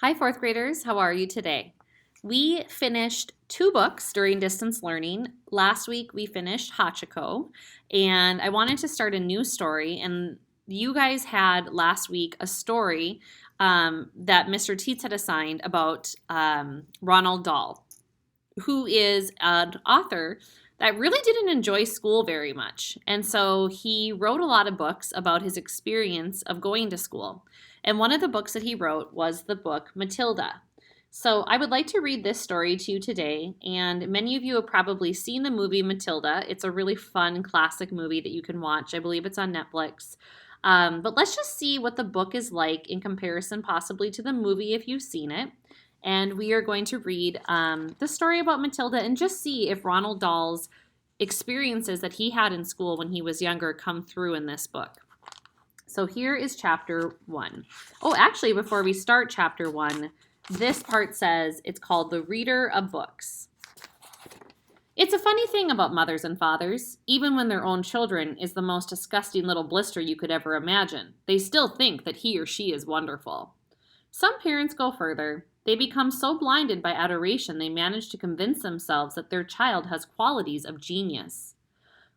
Hi, fourth graders. How are you today? We finished two books during distance learning. Last week we finished Hachiko, and I wanted to start a new story. And you guys had last week a story that Mr. Teets had assigned about Ronald Dahl, who is an author that really didn't enjoy school very much. And so he wrote a lot of books about his experience of going to school. And one of the books that he wrote was the book Matilda. So I would like to read this story to you today. And many of you have probably seen the movie Matilda. It's a really fun classic movie that you can watch. I believe it's on Netflix. But let's just see what the book is like in comparison possibly to the movie if you've seen it. And we are going to read the story about Matilda and just see if Ronald Dahl's experiences that he had in school when he was younger come through in this book. So here is chapter 1. Oh, actually, before we start chapter 1, this part says it's called The Reader of Books. It's a funny thing about mothers and fathers. Even when their own children is the most disgusting little blister you could ever imagine, they still think that he or she is wonderful. Some parents go further. They become so blinded by adoration they manage to convince themselves that their child has qualities of genius.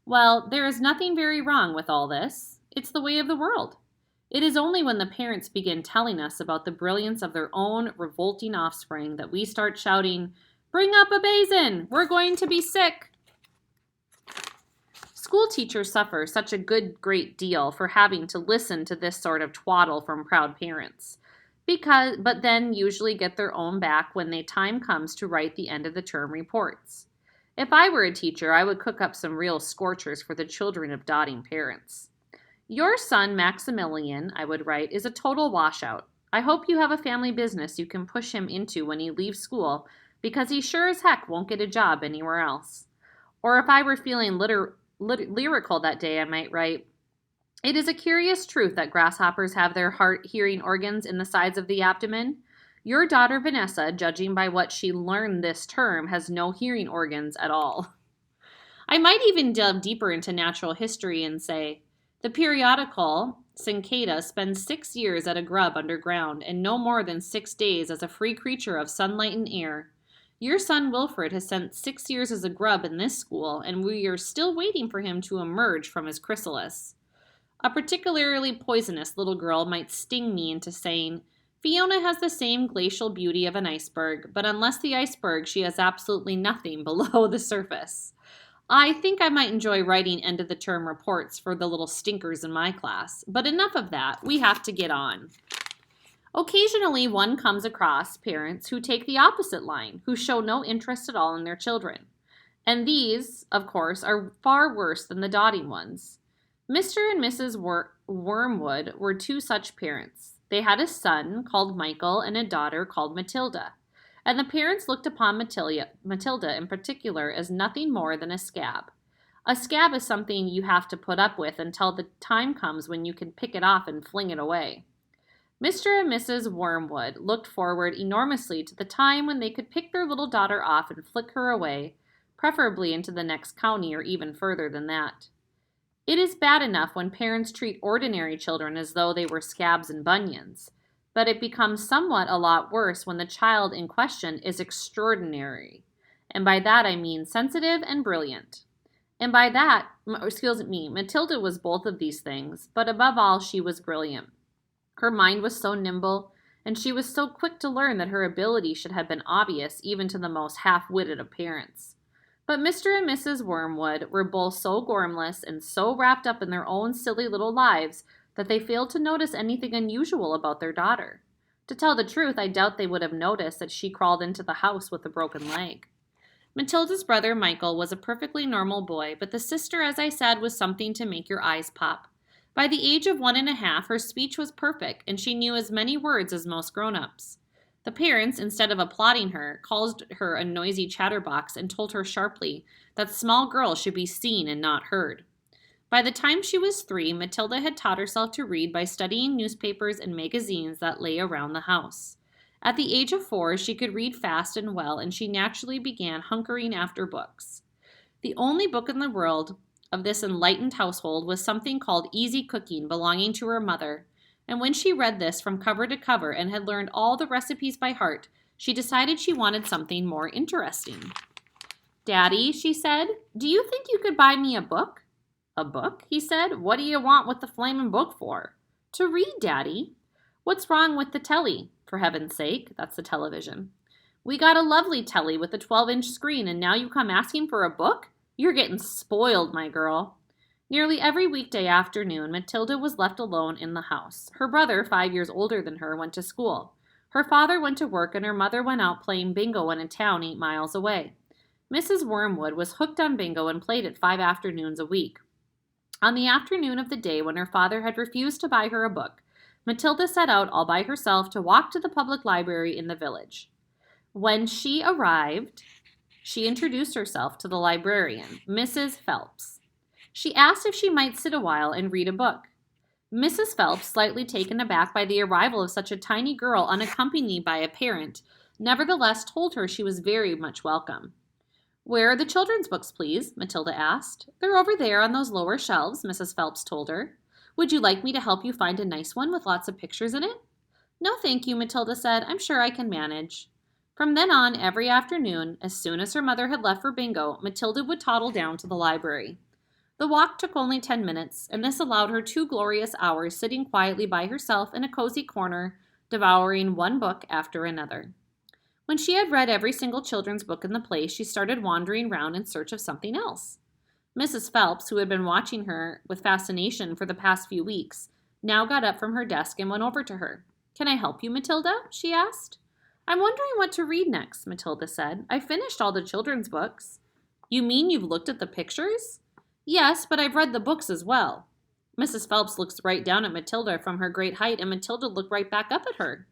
Well, there is nothing very wrong with all this. It's the way of the world. It is only when the parents begin telling us about the brilliance of their own revolting offspring that we start shouting, "Bring up a basin! We're going to be sick!" School teachers suffer such a great deal for having to listen to this sort of twaddle from proud parents. But then usually get their own back when the time comes to write the end of the term reports. If I were a teacher, I would cook up some real scorchers for the children of dotting parents. Your son, Maximilian, I would write, is a total washout. I hope you have a family business you can push him into when he leaves school, because he sure as heck won't get a job anywhere else. Or if I were feeling lyrical that day, I might write, it is a curious truth that grasshoppers have their hearing organs in the sides of the abdomen. Your daughter Vanessa, judging by what she learned this term, has no hearing organs at all. I might even delve deeper into natural history and say, the periodical cicada spends 6 years at a grub underground and no more than 6 days as a free creature of sunlight and air. Your son Wilfred has spent 6 years as a grub in this school, and we are still waiting for him to emerge from his chrysalis. A particularly poisonous little girl might sting me into saying, Fiona has the same glacial beauty of an iceberg, but unless the iceberg, she has absolutely nothing below the surface. I think I might enjoy writing end-of-the-term reports for the little stinkers in my class, but enough of that. We have to get on. Occasionally, one comes across parents who take the opposite line, who show no interest at all in their children. And these, of course, are far worse than the dotting ones. Mr. and Mrs. Wormwood were two such parents. They had a son called Michael and a daughter called Matilda. And the parents looked upon Matilda in particular as nothing more than a scab. A scab is something you have to put up with until the time comes when you can pick it off and fling it away. Mr. and Mrs. Wormwood looked forward enormously to the time when they could pick their little daughter off and flick her away, preferably into the next county or even further than that. It is bad enough when parents treat ordinary children as though they were scabs and bunions, but it becomes somewhat a lot worse when the child in question is extraordinary. And by that I mean sensitive and brilliant. And by that, Matilda was both of these things, but above all she was brilliant. Her mind was so nimble, and she was so quick to learn that her ability should have been obvious even to the most half-witted of parents. But Mr. and Mrs. Wormwood were both so gormless and so wrapped up in their own silly little lives that they failed to notice anything unusual about their daughter. To tell the truth, I doubt they would have noticed that she crawled into the house with a broken leg. Matilda's brother Michael was a perfectly normal boy, but the sister, as I said, was something to make your eyes pop. By the age of 1.5, her speech was perfect, and she knew as many words as most grown-ups. The parents, instead of applauding her, called her a noisy chatterbox and told her sharply that small girls should be seen and not heard. By the time she was 3, Matilda had taught herself to read by studying newspapers and magazines that lay around the house. At the age of 4, she could read fast and well, and she naturally began hunkering after books. The only book in the world of this enlightened household was something called Easy Cooking, belonging to her mother, And when she read this from cover to cover and had learned all the recipes by heart, she decided she wanted something more interesting. "Daddy," she said, "do you think you could buy me a book?" "A book?" he said. "What do you want with the flamin' book for?" "To read, Daddy." "What's wrong with the telly?" "For heaven's sake, that's the television." "We got a lovely telly with a 12-inch screen, and now you come asking for a book? You're getting spoiled, my girl." Nearly every weekday afternoon, Matilda was left alone in the house. Her brother, 5 years older than her, went to school. Her father went to work, and her mother went out playing bingo in a town 8 miles away. Mrs. Wormwood was hooked on bingo and played it 5 afternoons a week. On the afternoon of the day when her father had refused to buy her a book, Matilda set out all by herself to walk to the public library in the village. When she arrived, she introduced herself to the librarian, Mrs. Phelps. She asked if she might sit a while and read a book. Mrs. Phelps, slightly taken aback by the arrival of such a tiny girl unaccompanied by a parent, nevertheless told her she was very much welcome. "Where are the children's books, please?" Matilda asked. "They're over there on those lower shelves," Mrs. Phelps told her. "Would you like me to help you find a nice one with lots of pictures in it?" "No, thank you," Matilda said. "I'm sure I can manage." From then on, every afternoon, as soon as her mother had left for bingo, Matilda would toddle down to the library. The walk took only 10 minutes, and this allowed her 2 glorious hours sitting quietly by herself in a cozy corner, devouring one book after another. When she had read every single children's book in the place, she started wandering round in search of something else. Mrs. Phelps, who had been watching her with fascination for the past few weeks, now got up from her desk and went over to her. "Can I help you, Matilda?" she asked. "I'm wondering what to read next," Matilda said. "I finished all the children's books." "You mean you've looked at the pictures?" "Yes, but I've read the books as well." Mrs. Phelps looked right down at Matilda from her great height, and Matilda looked right back up at her.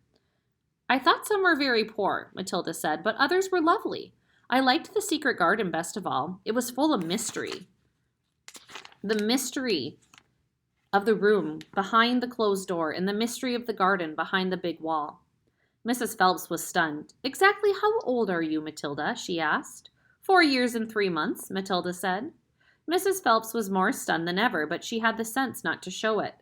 "I thought some were very poor," Matilda said, "but others were lovely. I liked The Secret Garden best of all. It was full of mystery. The mystery of the room behind the closed door and the mystery of the garden behind the big wall." Mrs. Phelps was stunned. "Exactly how old are you, Matilda?" she asked. 4 years and 3 months, Matilda said. Mrs. Phelps was more stunned than ever, but she had the sense not to show it.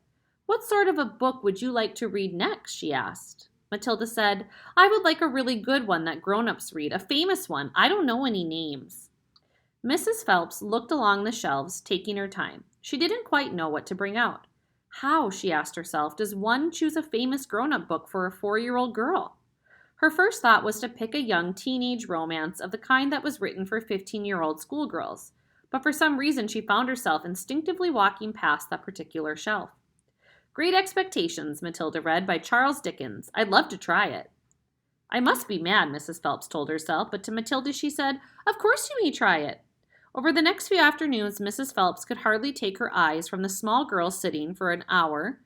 "What sort of a book would you like to read next?" she asked. Matilda said, "I would like a really good one that grown-ups read, a famous one. I don't know any names." Mrs. Phelps looked along the shelves, taking her time. She didn't quite know what to bring out. How, she asked herself, does one choose a famous grown-up book for a 4-year-old girl? Her first thought was to pick a young teenage romance of the kind that was written for 15-year-old schoolgirls, but for some reason she found herself instinctively walking past that particular shelf. "Great Expectations," Matilda read, by Charles Dickens. "I'd love to try it." "I must be mad," Mrs. Phelps told herself, but to Matilda she said, "Of course you may try it." Over the next few afternoons, Mrs. Phelps could hardly take her eyes from the small girl sitting for an hour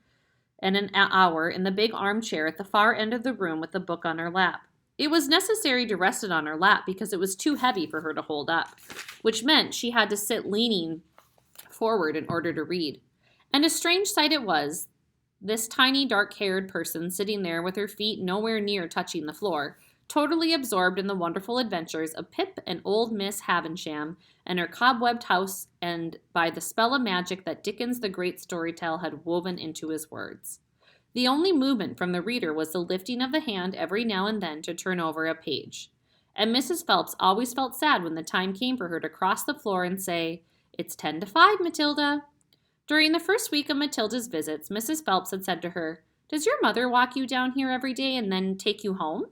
in the big armchair at the far end of the room with the book on her lap. It was necessary to rest it on her lap because it was too heavy for her to hold up, which meant she had to sit leaning forward in order to read. And a strange sight it was, this tiny dark-haired person sitting there with her feet nowhere near touching the floor, totally absorbed in the wonderful adventures of Pip and old Miss Havisham and her cobwebbed house, and by the spell of magic that Dickens the great storyteller had woven into his words. The only movement from the reader was the lifting of the hand every now and then to turn over a page. And Mrs. Phelps always felt sad when the time came for her to cross the floor and say, "It's 10 to 5, Matilda." During the first week of Matilda's visits, Mrs. Phelps had said to her, "Does your mother walk you down here every day and then take you home?"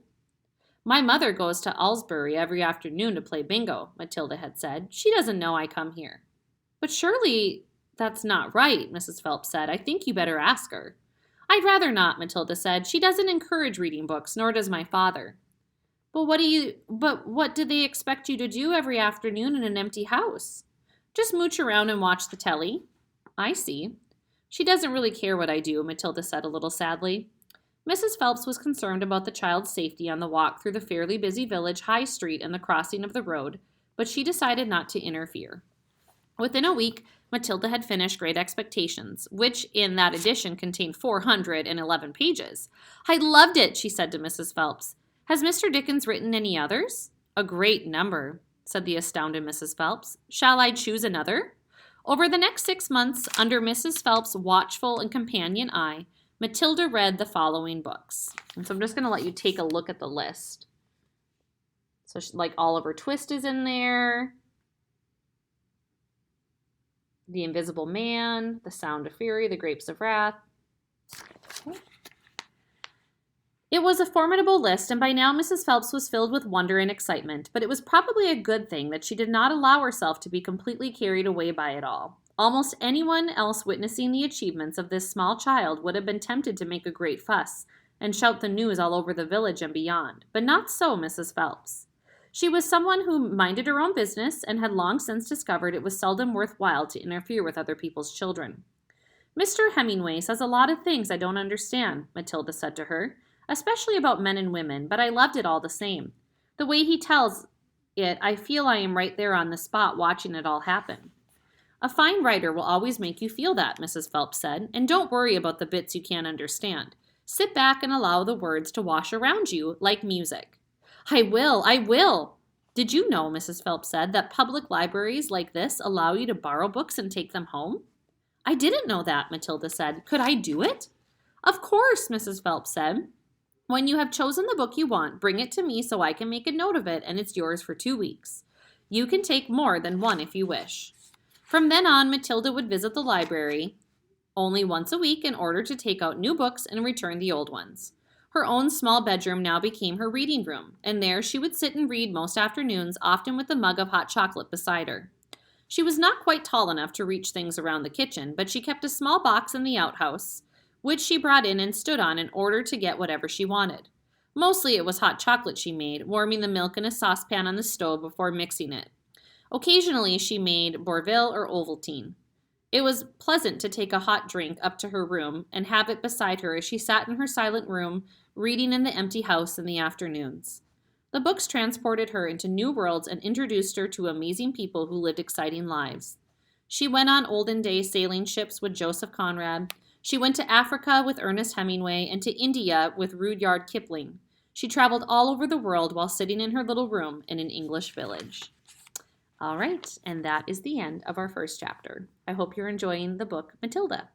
"My mother goes to Aylesbury every afternoon to play bingo," Matilda had said. "She doesn't know I come here." "But surely that's not right," Mrs. Phelps said. "I think you better ask her." "I'd rather not," Matilda said. "She doesn't encourage reading books, nor does my father." But what do they expect you to do every afternoon in an empty house?" "Just mooch around and watch the telly." "I see." "She doesn't really care what I do," Matilda said a little sadly. Mrs. Phelps was concerned about the child's safety on the walk through the fairly busy village high street and the crossing of the road, but she decided not to interfere. Within a week, Matilda had finished Great Expectations, which in that edition contained 411 pages. "I loved it," she said to Mrs. Phelps. "Has Mr. Dickens written any others?" "A great number," said the astounded Mrs. Phelps. "Shall I choose another?" Over the next 6 months, under Mrs. Phelps' watchful and companion eye, Matilda read the following books. And so I'm just going to let you take a look at the list. So like Oliver Twist is in there. The Invisible Man, The Sound of Fury, The Grapes of Wrath. It was a formidable list, and by now Mrs. Phelps was filled with wonder and excitement, but it was probably a good thing that she did not allow herself to be completely carried away by it all. Almost anyone else witnessing the achievements of this small child would have been tempted to make a great fuss and shout the news all over the village and beyond, but not so Mrs. Phelps. She was someone who minded her own business and had long since discovered it was seldom worthwhile to interfere with other people's children. Mr. Hemingway says a lot of things I don't understand, Matilda said to her, especially about men and women, but I loved it all the same. The way he tells it, I feel I am right there on the spot watching it all happen. A fine writer will always make you feel that, Mrs. Phelps said, and don't worry about the bits you can't understand. Sit back and allow the words to wash around you like music. I will. Did you know, Mrs. Phelps said, that public libraries like this allow you to borrow books and take them home? I didn't know that, Matilda said. Could I do it? Of course, Mrs. Phelps said. When you have chosen the book you want, bring it to me so I can make a note of it, and it's yours for 2 weeks. You can take more than one if you wish. From then on, Matilda would visit the library only once a week in order to take out new books and return the old ones. Her own small bedroom now became her reading room, and there she would sit and read most afternoons, often with a mug of hot chocolate beside her. She was not quite tall enough to reach things around the kitchen, but she kept a small box in the outhouse, which she brought in and stood on in order to get whatever she wanted. Mostly it was hot chocolate she made, warming the milk in a saucepan on the stove before mixing it. Occasionally she made Bovril or Ovaltine. It was pleasant to take a hot drink up to her room and have it beside her as she sat in her silent room, reading in the empty house in the afternoons. The books transported her into new worlds and introduced her to amazing people who lived exciting lives. She went on olden-day sailing ships with Joseph Conrad. She went to Africa with Ernest Hemingway and to India with Rudyard Kipling. She traveled all over the world while sitting in her little room in an English village. All right, and that is the end of our first chapter. I hope you're enjoying the book Matilda.